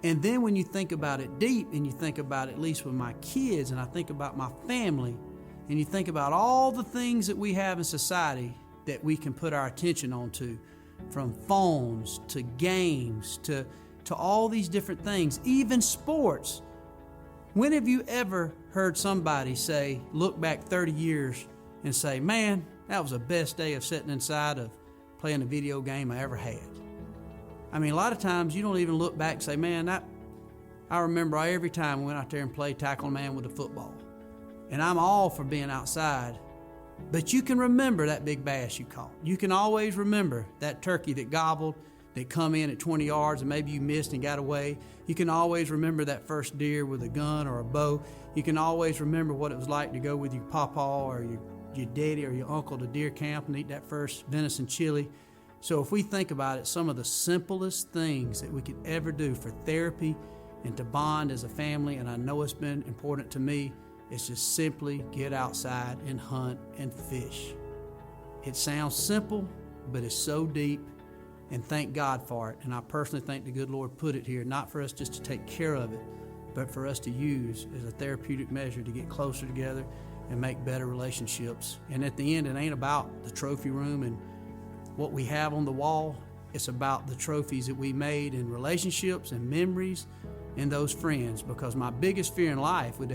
And then when you think about it deep, and you think about it, at least with my kids, and I think about my family, and you think about all the things that we have in society that we can put our attention onto, from phones to games to all these different things, even sports. When have you ever heard somebody say, look back 30 years and say, man, that was the best day of sitting inside of playing a video game I ever had? I mean, a lot of times you don't even look back and say, man, I remember every time we went out there and played tackle man with a football. And I'm all for being outside. But you can remember that big bass you caught. You can always remember that turkey that gobbled, that come in at 20 yards and maybe you missed and got away. You can always remember that first deer with a gun or a bow. You can always remember what it was like to go with your pawpaw or your daddy or your uncle to deer camp and eat that first venison chili. So if we think about it, some of the simplest things that we could ever do for therapy and to bond as a family, and I know it's been important to me, is just simply get outside and hunt and fish. It sounds simple, but it's so deep, and thank God for it. And I personally think the good Lord put it here, not for us just to take care of it, but for us to use as a therapeutic measure to get closer together and make better relationships. And at the end, it ain't about the trophy room and what we have on the wall. It's about the trophies that we made in relationships and memories and those friends, because my biggest fear in life would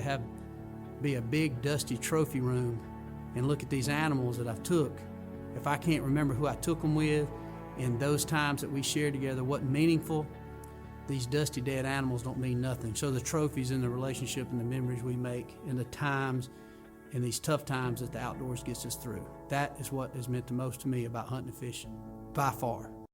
be a big dusty trophy room and look at these animals that I've took. If I can't remember who I took them with and those times that we shared together wasn't meaningful, these dusty dead animals don't mean nothing. So the trophies and the relationship and the memories we make and the times and these tough times that the outdoors gets us through, that is what has meant the most to me about hunting and fishing, by far.